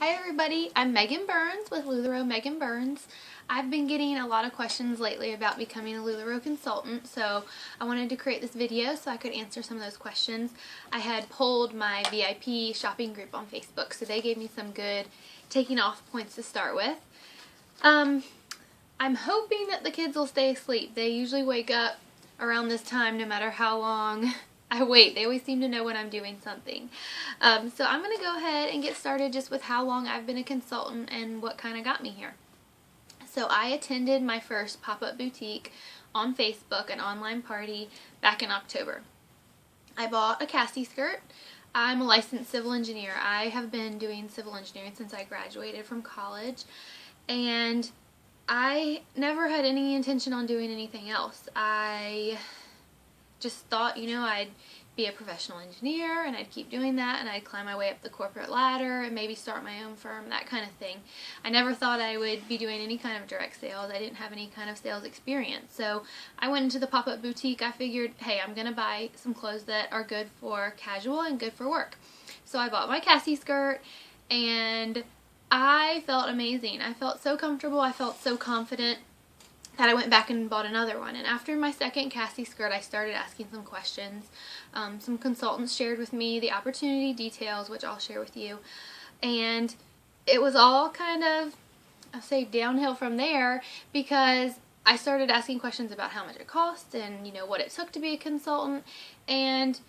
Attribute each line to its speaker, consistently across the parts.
Speaker 1: Hi everybody, I'm Megan Burns with LuLaRoe Megan Burns. I've been getting a lot of questions lately about becoming a LuLaRoe consultant, so I wanted to create this video so I could answer some of those questions. I had polled my VIP shopping group on Facebook, so they gave me some good taking off points to start with. I'm hoping that the kids will stay asleep. They usually wake up around this time no matter how long I wait. They always seem to know when I'm doing something. So I'm going to go ahead and get started just with how long I've been a consultant and what kind of got me here. So I attended my first pop-up boutique on Facebook, an online party, back in October. I bought a Cassie skirt. I'm a licensed civil engineer. I have been doing civil engineering since I graduated from college, and I never had any intention on doing anything else. I just thought, I'd be a professional engineer and I'd keep doing that and I'd climb my way up the corporate ladder and maybe start my own firm, that kind of thing. I never thought I would be doing any kind of direct sales. I didn't have any kind of sales experience. So I went into the pop-up boutique. I figured, hey, I'm going to buy some clothes that are good for casual and good for work. So I bought my Cassie skirt and I felt amazing. I felt so comfortable. I felt so confident that I went back and bought another one. And after my second Cassie skirt, I started asking some questions. Some consultants shared with me the opportunity details, which I'll share with you. And it was all kind of, I'll say, downhill from there, because I started asking questions about how much it cost and, what it took to be a consultant. And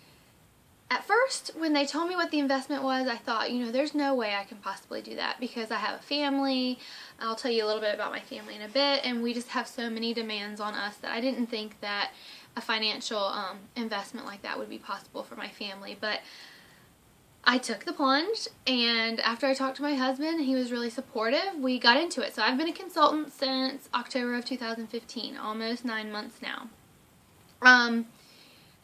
Speaker 1: at first, when they told me what the investment was, I thought, there's no way I can possibly do that because I have a family. I'll tell you a little bit about my family in a bit, and we just have so many demands on us that I didn't think that a financial investment like that would be possible for my family. But I took the plunge, and after I talked to my husband, he was really supportive, we got into it. So I've been a consultant since October of 2015, almost 9 months now.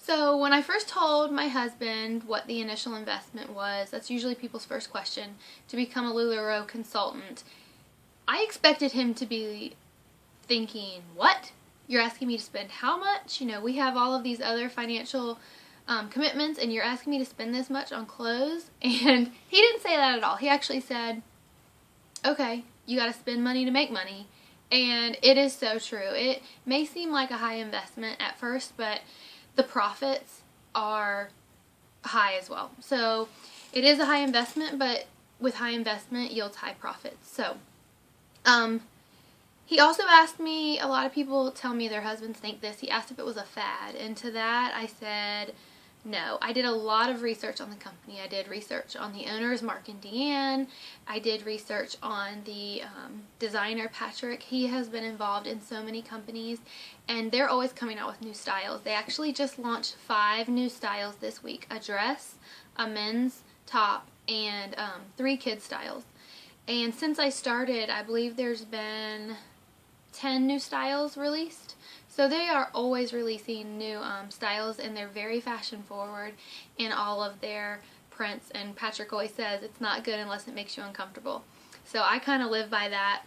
Speaker 1: So when I first told my husband what the initial investment was, that's usually people's first question, to become a LuLaRoe consultant, I expected him to be thinking, what? You're asking me to spend how much? We have all of these other financial commitments and you're asking me to spend this much on clothes? And he didn't say that at all. He actually said, okay, you got to spend money to make money. And it is so true. It may seem like a high investment at first, but the profits are high as well. So it is a high investment, but with high investment yields high profits. So he also asked me, a lot of people tell me their husbands think this, he asked if it was a fad, and to that I said no. I did a lot of research on the company. I did research on the owners, Mark and Deanne. I did research on the designer, Patrick. He has been involved in so many companies, and they're always coming out with new styles. They actually just launched 5 new styles this week: a dress, a men's top, and 3 kids styles. And since I started, I believe there's been 10 new styles released. So they are always releasing new styles, and they're very fashion forward in all of their prints. And Patrick always says it's not good unless it makes you uncomfortable. So I kind of live by that.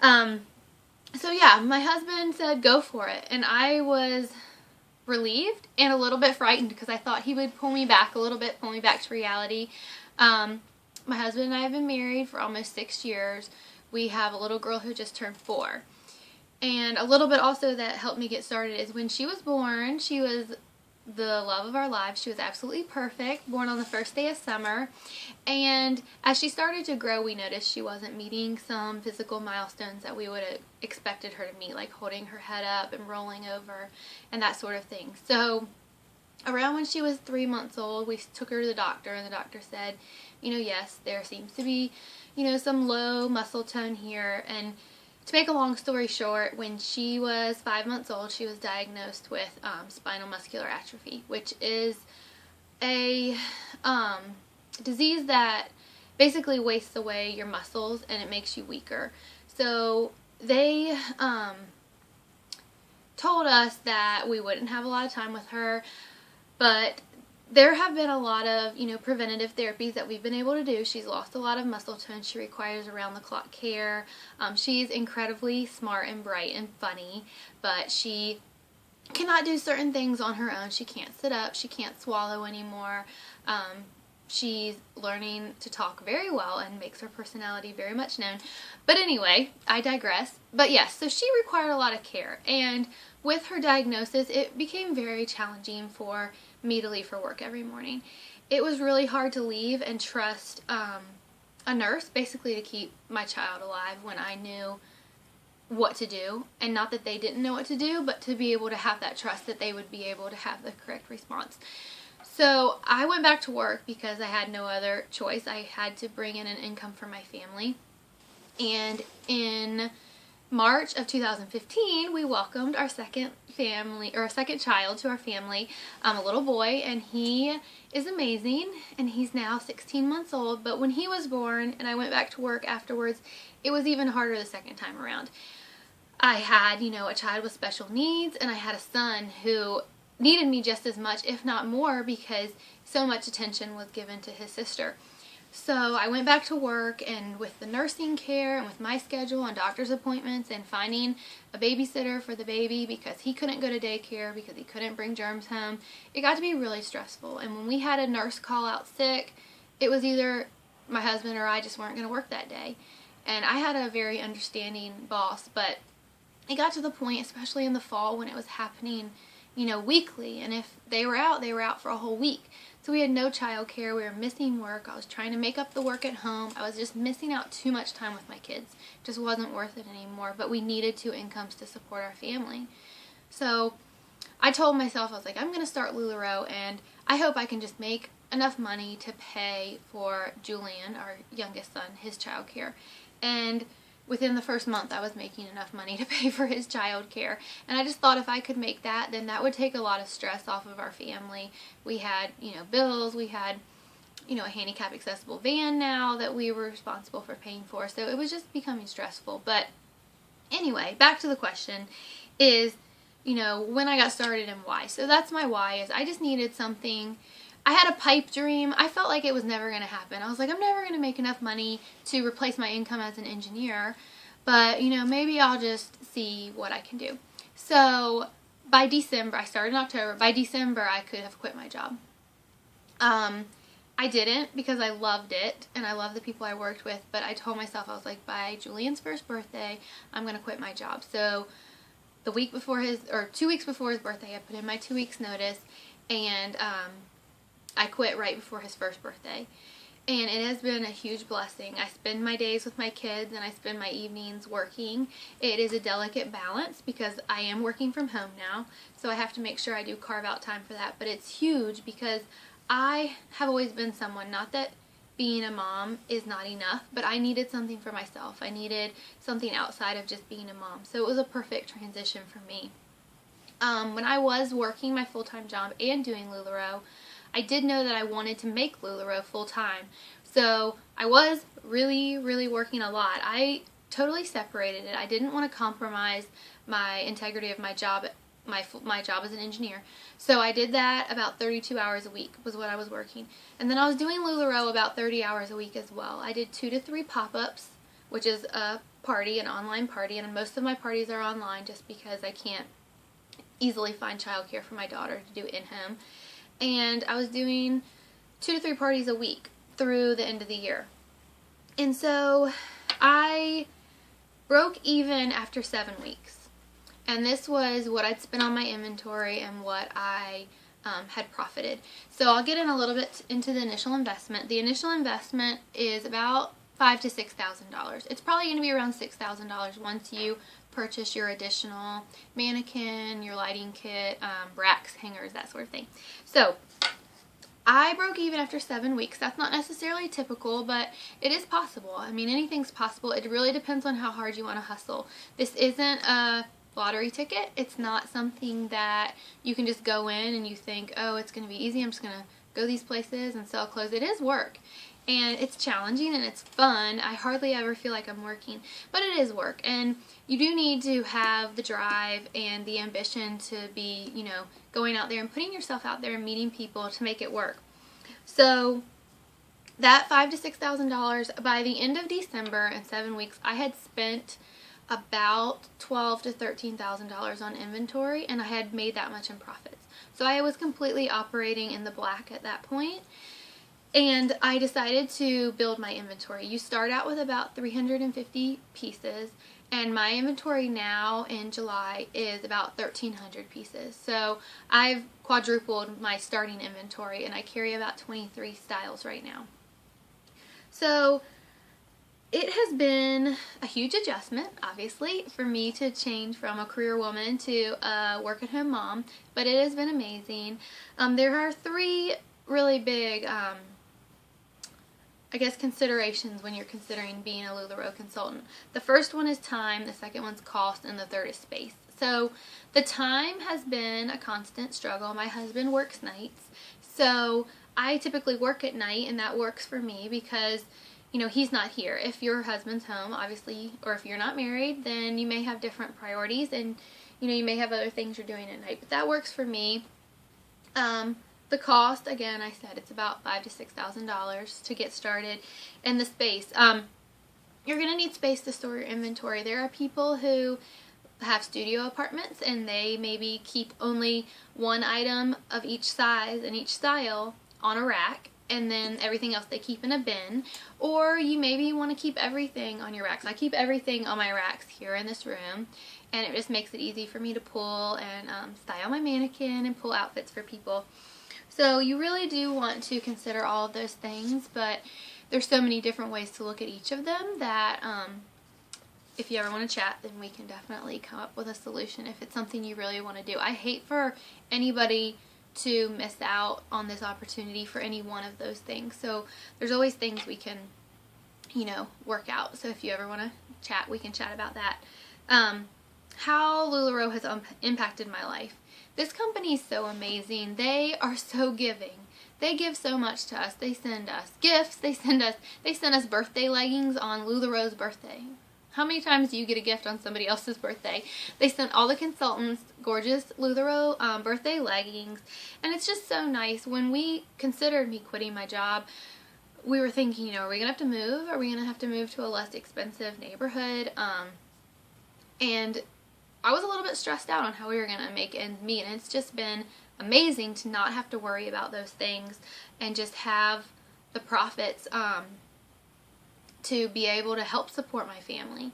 Speaker 1: So yeah, my husband said go for it. And I was relieved and a little bit frightened because I thought he would pull me back a little bit, pull me back to reality. My husband and I have been married for almost 6 years. We have a little girl who just turned 4. And a little bit also that helped me get started is when she was born, she was the love of our lives. She was absolutely perfect, born on the first day of summer. And as she started to grow, we noticed she wasn't meeting some physical milestones that we would have expected her to meet, like holding her head up and rolling over and that sort of thing. So around when she was 3 months old, we took her to the doctor, and the doctor said, yes, there seems to be, some low muscle tone here. And to make a long story short, when she was 5 months old, she was diagnosed with spinal muscular atrophy, which is a disease that basically wastes away your muscles and it makes you weaker. So they told us that we wouldn't have a lot of time with her, but there have been a lot of, preventative therapies that we've been able to do. She's lost a lot of muscle tone. She requires around-the-clock care. She's incredibly smart and bright and funny, but she cannot do certain things on her own. She can't sit up. She can't swallow anymore. She's learning to talk very well and makes her personality very much known. But anyway, I digress. But yes, so she required a lot of care. And with her diagnosis, it became very challenging for me to leave for work every morning. It was really hard to leave and trust a nurse basically to keep my child alive when I knew what to do. And not that they didn't know what to do, but to be able to have that trust that they would be able to have the correct response. So I went back to work because I had no other choice. I had to bring in an income for my family. And in March of 2015, we welcomed our second child to our family, a little boy, and he is amazing, and he's now 16 months old. But when he was born and I went back to work afterwards, it was even harder the second time around. I had, a child with special needs, and I had a son who needed me just as much, if not more, because so much attention was given to his sister. So I went back to work, and with the nursing care and with my schedule and doctor's appointments and finding a babysitter for the baby because he couldn't go to daycare because he couldn't bring germs home, it got to be really stressful. And when we had a nurse call out sick, it was either my husband or I just weren't going to work that day. And I had a very understanding boss, but it got to the point, especially in the fall when it was happening weekly, and if they were out for a whole week. So we had no child care, we were missing work, I was trying to make up the work at home, I was just missing out too much time with my kids. It just wasn't worth it anymore, but we needed 2 incomes to support our family. So I told myself, I was like, I'm going to start LuLaRoe, and I hope I can just make enough money to pay for Julian, our youngest son, his child care. And within the first month, I was making enough money to pay for his child care. And I just thought if I could make that, then that would take a lot of stress off of our family. We had, bills. We had, a handicap accessible van now that we were responsible for paying for. So it was just becoming stressful. But anyway, back to the question is, when I got started and why. So that's my why, is I just needed something. I had a pipe dream. I felt like it was never going to happen. I was like, I'm never going to make enough money to replace my income as an engineer, but, maybe I'll just see what I can do. So by December, I started in October. By December, I could have quit my job. I didn't because I loved it, and I loved the people I worked with, but I told myself, I was like, by Julian's first birthday, I'm going to quit my job. So the week before 2 weeks before his birthday, I put in my 2 weeks notice, and I quit right before his first birthday. And it has been a huge blessing. I spend my days with my kids and I spend my evenings working. It is a delicate balance because I am working from home now, so I have to make sure I do carve out time for that. But it's huge because I have always been someone, not that being a mom is not enough, but I needed something for myself. I needed something outside of just being a mom. So it was a perfect transition for me. When I was working my full-time job and doing LuLaRoe, I did know that I wanted to make LuLaRoe full-time. So I was really, really working a lot. I totally separated it. I didn't want to compromise my integrity of my job, my job as an engineer. So I did that about 32 hours a week was what I was working. And then I was doing LuLaRoe about 30 hours a week as well. I did 2 to 3 pop-ups, which is a party, an online party, and most of my parties are online just because I can't easily find childcare for my daughter to do in-home. And I was doing 2 to 3 parties a week through the end of the year. And so I broke even after 7 weeks. And this was what I'd spent on my inventory and what I had profited. So I'll get in a little bit into the initial investment. The initial investment is about $5,000 to $6,000. It's probably going to be around $6,000 once you purchase your additional mannequin, your lighting kit, racks, hangers, that sort of thing. So I broke even after 7 weeks. That's not necessarily typical, but it is possible. I mean, anything's possible. It really depends on how hard you want to hustle. This isn't a lottery ticket. It's not something that you can just go in and you think, oh, it's going to be easy. I'm just going to go these places and sell clothes. It is work. And it's challenging and it's fun. I hardly ever feel like I'm working, but it is work. And you do need to have the drive and the ambition to be, going out there and putting yourself out there and meeting people to make it work. So that $5,000 to $6,000, by the end of December in 7 weeks, I had spent about $12,000 to $13,000 on inventory, and I had made that much in profits. So I was completely operating in the black at that point. And I decided to build my inventory. You start out with about 350 pieces, and my inventory now in July is about 1,300 pieces. So I've quadrupled my starting inventory, and I carry about 23 styles right now. So it has been a huge adjustment, obviously, for me to change from a career woman to a work-at-home mom, but it has been amazing. There are three really big I guess considerations when you're considering being a LuLaRoe consultant. The first one is time, the second one's cost, and the third is space. So the time has been a constant struggle. My husband works nights, so I typically work at night, and that works for me because, you know, he's not here. If your husband's home, obviously, or if you're not married, then you may have different priorities, and, you know, you may have other things you're doing at night, but that works for me. The cost, again, I said it's about $5,000 to $6,000 to get started. And the space, you're going to need space to store your inventory. There are people who have studio apartments and they maybe keep only one item of each size and each style on a rack, and then everything else they keep in a bin. Or you maybe want to keep everything on your racks. I keep everything on my racks here in this room, and it just makes it easy for me to pull and style my mannequin and pull outfits for people. So you really do want to consider all of those things, but there's so many different ways to look at each of them that if you ever want to chat, then we can definitely come up with a solution if it's something you really want to do. I hate for anybody to miss out on this opportunity for any one of those things. So there's always things we can, you know, work out. So if you ever want to chat, we can chat about that. How LuLaRoe has impacted my life. This company is so amazing. They are so giving. They give so much to us. They send us gifts. They send us birthday leggings on LuLaRoe's birthday. How many times do you get a gift on somebody else's birthday? They sent all the consultants gorgeous LuLaRoe birthday leggings, and it's just so nice. When we considered me quitting my job, we were thinking, you know, are we gonna have to move? Are we gonna have to move to a less expensive neighborhood? And I was a little bit stressed out on how we were going to make ends meet, and it's just been amazing to not have to worry about those things and just have the profits to be able to help support my family.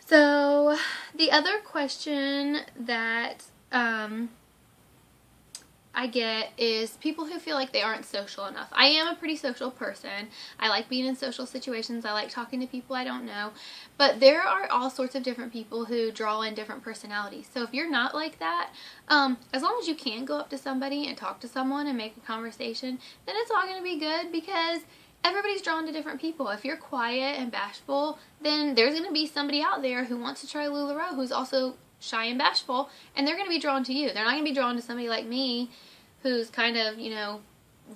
Speaker 1: So the other question that I get is people who feel like they aren't social enough. I am a pretty social person. I like being in social situations. I like talking to people I don't know. But there are all sorts of different people who draw in different personalities. So if you're not like that, as long as you can go up to somebody and talk to someone and make a conversation, then it's all going to be good because everybody's drawn to different people. If you're quiet and bashful, then there's going to be somebody out there who wants to try LuLaRoe who's also shy and bashful, and they're going to be drawn to you. They're not going to be drawn to somebody like me who's kind of, you know,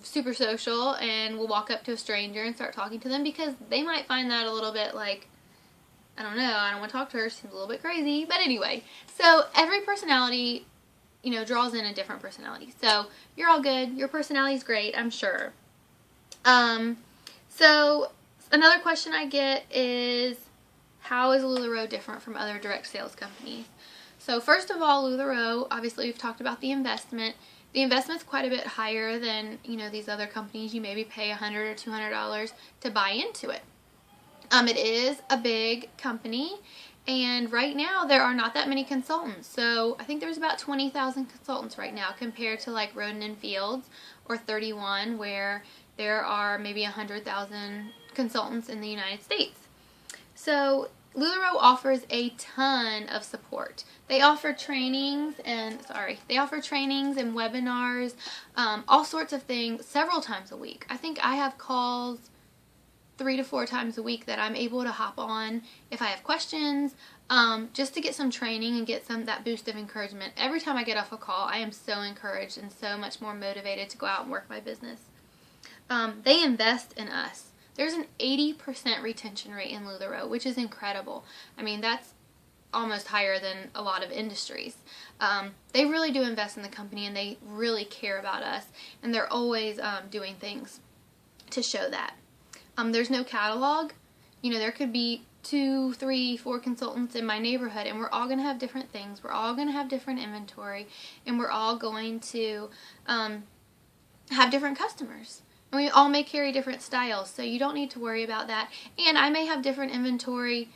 Speaker 1: super social and will walk up to a stranger and start talking to them because they might find that a little bit like, I don't know, I don't want to talk to her, she seems a little bit crazy. But anyway, so every personality, you know, draws in a different personality. So you're all good. Your personality's great, I'm sure. So another question I get is, how is LuLaRoe different from other direct sales companies? So first of all, LuLaRoe, obviously we've talked about the investment. The investment's quite a bit higher than, you know, these other companies. You maybe pay $100 or $200 to buy into it. It is a big company, and right now there are not that many consultants. So I think there's about 20,000 consultants right now compared to like Roden & Fields or 31, where there are maybe 100,000 consultants in the United States. So LuLaRoe offers a ton of support. They offer trainings and webinars, all sorts of things several times a week. I think I have calls 3 to 4 times a week that I'm able to hop on if I have questions, just to get some training and get that boost of encouragement. Every time I get off a call, I am so encouraged and so much more motivated to go out and work my business. They invest in us. There's an 80% retention rate in LuLaRoe, which is incredible. I mean, that's almost higher than a lot of industries. They really do invest in the company, and they really care about us, and they're always doing things to show that. There's no catalog. You know, there could be 2, 3, 4 consultants in my neighborhood, and we're all going to have different things. We're all going to have different inventory, and we're all going to have different customers. And And we all may carry different styles, so you don't need to worry about that. And I may have different inventory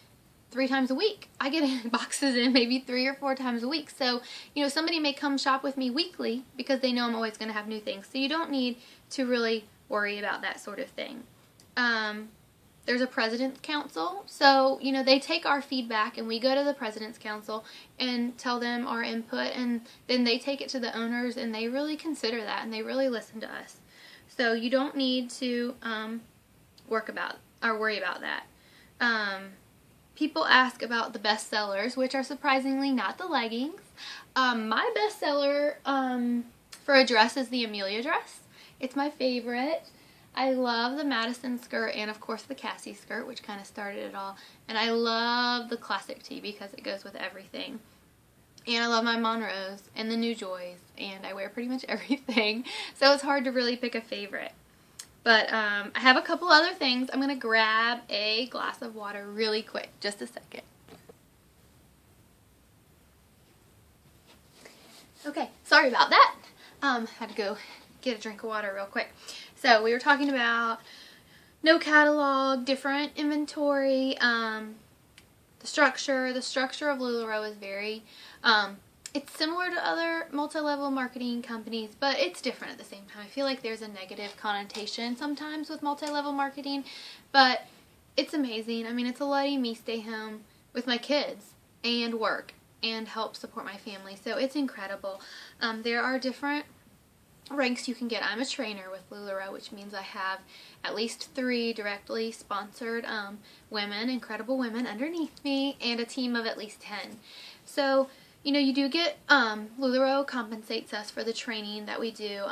Speaker 1: 3 times a week. I get boxes in maybe 3 or 4 times a week. So, you know, somebody may come shop with me weekly because they know I'm always going to have new things. So you don't need to really worry about that sort of thing. There's a President's Council. So, you know, they take our feedback and we go to the President's Council and tell them our input, and then they take it to the owners and they really consider that and they really listen to us. So you don't need to worry about that. People ask about the best sellers, which are surprisingly not the leggings. My best seller for a dress is the Amelia dress. It's my favorite. I love the Madison skirt and of course the Cassie skirt, which kind of started it all. And I love the classic tee because it goes with everything. And I love my Monroes and the New Joys, and I wear pretty much everything. So it's hard to really pick a favorite. But I have a couple other things. I'm going to grab a glass of water really quick. Just a second. Okay, sorry about that. Had to go get a drink of water real quick. So we were talking about no catalog, different inventory, the structure of LuLaRoe is very, it's similar to other multi-level marketing companies, but it's different at the same time. I feel like there's a negative connotation sometimes with multi-level marketing, but it's amazing. I mean, it's letting me stay home with my kids and work and help support my family. So it's incredible. There are different ranks you can get. I'm a trainer with LuLaRoe, which means I have at least 3 directly sponsored women, incredible women underneath me, and a team of at least 10. So, you know, you do get, LuLaRoe compensates us for the training that we do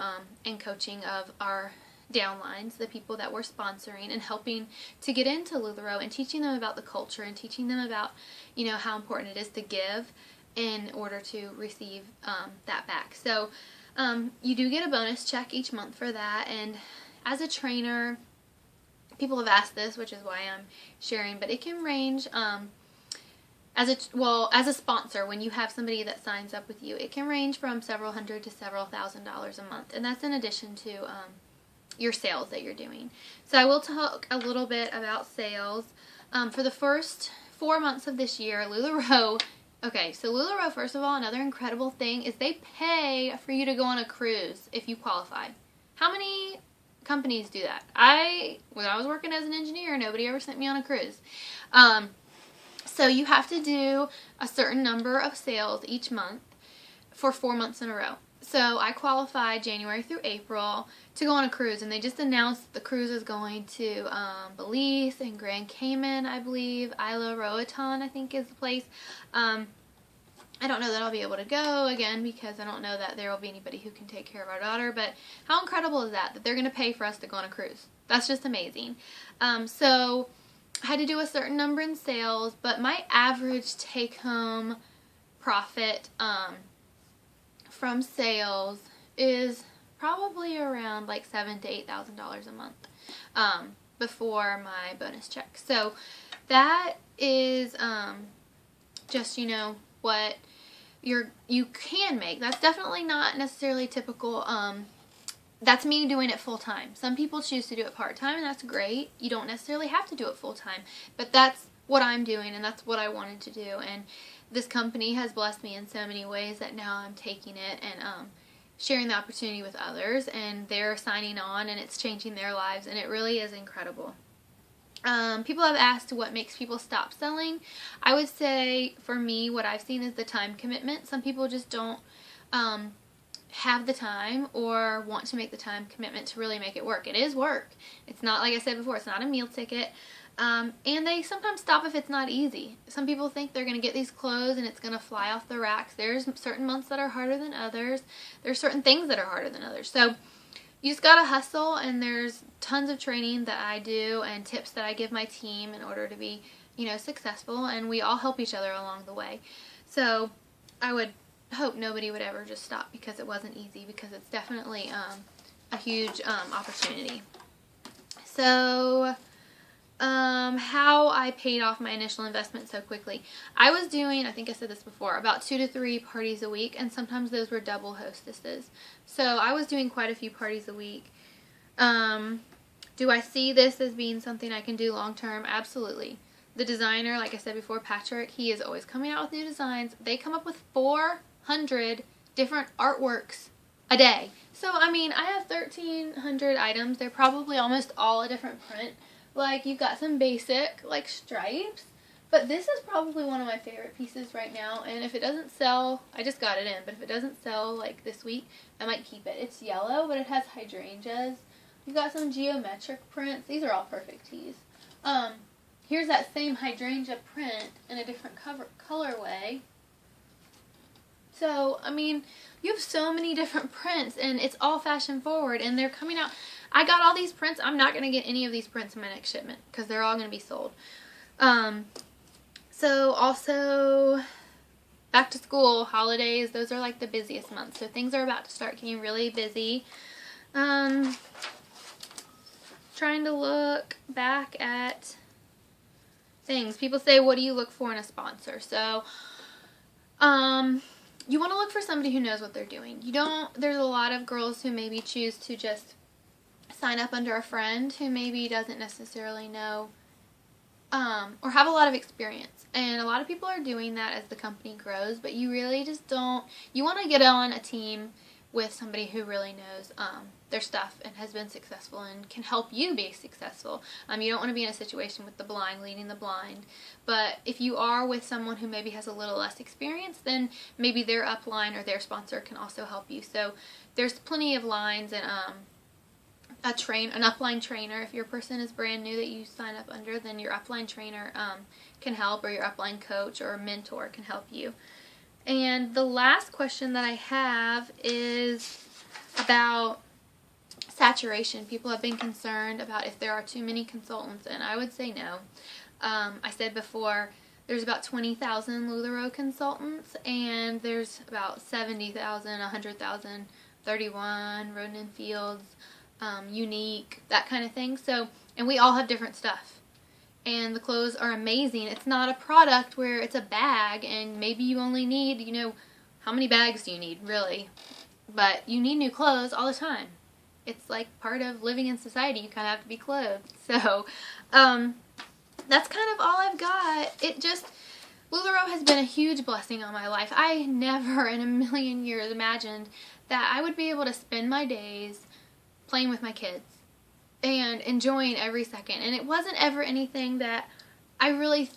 Speaker 1: and coaching of our downlines, the people that we're sponsoring and helping to get into LuLaRoe and teaching them about the culture and teaching them about, you know, how important it is to give in order to receive that back. So, you do get a bonus check each month for that, and as a trainer, people have asked this, which is why I'm sharing, but it can range, as a sponsor, when you have somebody that signs up with you, it can range from several hundred to several $1,000s a month, and that's in addition to your sales that you're doing. So I will talk a little bit about sales. For the first 4 months of this year, LuLaRoe, okay, so LuLaRoe, first of all, another incredible thing is they pay for you to go on a cruise if you qualify. How many companies do that? When I was working as an engineer, nobody ever sent me on a cruise. So you have to do a certain number of sales each month for 4 months in a row. So I qualified January through April to go on a cruise, and they just announced the cruise is going to Belize and Grand Cayman, I believe. Isla Roatan, I think, is the place. I don't know that I'll be able to go again because I don't know that there will be anybody who can take care of our daughter, but how incredible is that they're going to pay for us to go on a cruise? That's just amazing. So I had to do a certain number in sales, but my average take-home profit from sales is probably around like $7,000 to $8,000 a month before my bonus check. So that is just, you know, what you can make. That's definitely not necessarily typical. That's me doing it full-time. Some people choose to do it part-time, and that's great. You don't necessarily have to do it full-time, but that's what I'm doing, and that's what I wanted to do. And this company has blessed me in so many ways that now I'm taking it and sharing the opportunity with others, and they're signing on, and it's changing their lives, and it really is incredible. People have asked what makes people stop selling. I would say, for me, what I've seen is the time commitment. Some people just don't have the time or want to make the time commitment to really make it work. It is work. It's not, like I said before, it's not a meal ticket. And they sometimes stop if it's not easy. Some people think they're going to get these clothes and it's going to fly off the racks. There's certain months that are harder than others. There's certain things that are harder than others. So you just gotta hustle, and there's tons of training that I do and tips that I give my team in order to be, you know, successful, and we all help each other along the way. So I would hope nobody would ever just stop because it wasn't easy, because it's definitely a huge opportunity. So how I paid off my initial investment so quickly. I was doing, I think I said this before, about 2 to 3 parties a week, and sometimes those were double hostesses. So I was doing quite a few parties a week. Do I see this as being something I can do long term? Absolutely. The designer, like I said before, Patrick, he is always coming out with new designs. They come up with 400 different artworks a day. So, I mean, I have 1,300 items. They're probably almost all a different print. Like, you've got some basic, like, stripes. But this is probably one of my favorite pieces right now. And if it doesn't sell, I just got it in. But if it doesn't sell, like, this week, I might keep it. It's yellow, but it has hydrangeas. You've got some geometric prints. These are all perfect tees. Here's that same hydrangea print in a different colorway. So, I mean, you have so many different prints, and it's all fashion forward, and they're coming out. I got all these prints. I'm not going to get any of these prints in my next shipment because they're all going to be sold. So, also, back to school, holidays, those are like the busiest months. So, things are about to start getting really busy. Trying to look back at things. People say, what do you look for in a sponsor? So, you want to look for somebody who knows what they're doing. There's a lot of girls who maybe choose to just sign up under a friend who maybe doesn't necessarily know, or have a lot of experience. And a lot of people are doing that as the company grows, but you really just don't, you want to get on a team with somebody who really knows their stuff and has been successful and can help you be successful. You don't want to be in a situation with the blind leading the blind. But if you are with someone who maybe has a little less experience, then maybe their upline or their sponsor can also help you. So there's plenty of lines, and an upline trainer. If your person is brand new that you sign up under, then your upline trainer can help, or your upline coach or mentor can help you. And the last question that I have is about saturation. People have been concerned about if there are too many consultants, and I would say no. I said before, there's about 20,000 LuLaRoe consultants, and there's about 70,000, 100,000, 31, Roden & Fields, Unique, that kind of thing. So, and we all have different stuff. And the clothes are amazing. It's not a product where it's a bag and maybe you only need, how many bags do you need, really? But you need new clothes all the time. It's like part of living in society. You kind of have to be clothed. So, that's kind of all I've got. LuLaRoe has been a huge blessing on my life. I never in a million years imagined that I would be able to spend my days playing with my kids and enjoying every second. And it wasn't ever anything that I really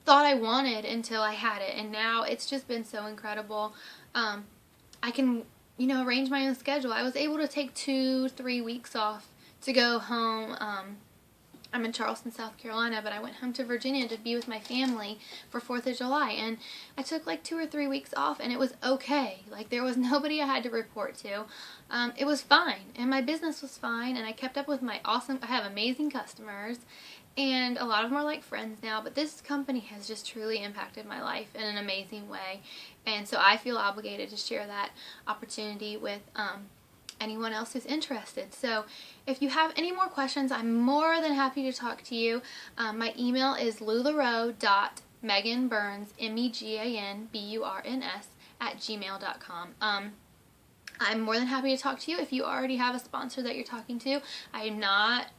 Speaker 1: thought I wanted until I had it. And now it's just been so incredible. I can, arrange my own schedule. I was able to take 2-3 weeks off to go home. I'm in Charleston, South Carolina, but I went home to Virginia to be with my family for 4th of July. And I took like 2 or 3 weeks off, and it was okay. Like, there was nobody I had to report to. It was fine, and my business was fine, and I kept up with I have amazing customers, and a lot of them are like friends now, but this company has just truly impacted my life in an amazing way. And so I feel obligated to share that opportunity with anyone else who's interested. So if you have any more questions, I'm more than happy to talk to you. My email is lularoe.meganburns, MEGANBURNS, @gmail.com. I'm more than happy to talk to you if you already have a sponsor that you're talking to. I do not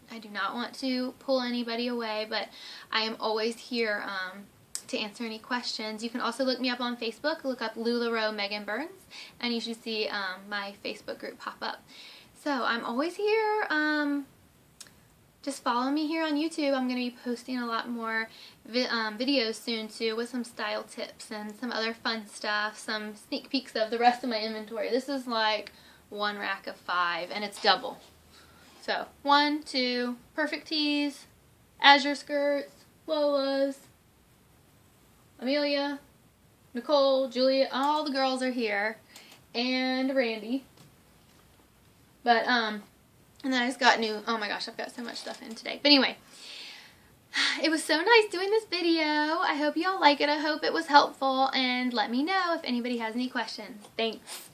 Speaker 1: want to pull anybody away, but I am always here to answer any questions. You can also look me up on Facebook. Look up LuLaRoe Megan Burns, and you should see my Facebook group pop up. So I'm always here. Just follow me here on YouTube. I'm going to be posting a lot more videos soon too, with some style tips and some other fun stuff, some sneak peeks of the rest of my inventory. This is like one rack of 5, and it's double. So 1, 2, perfect tees, azure skirts, Lola's, Amelia, Nicole, Julia, all the girls are here, and Randy. But, and then I just got oh my gosh, I've got so much stuff in today. But anyway, it was so nice doing this video. I hope you all like it. I hope it was helpful, and let me know if anybody has any questions. Thanks.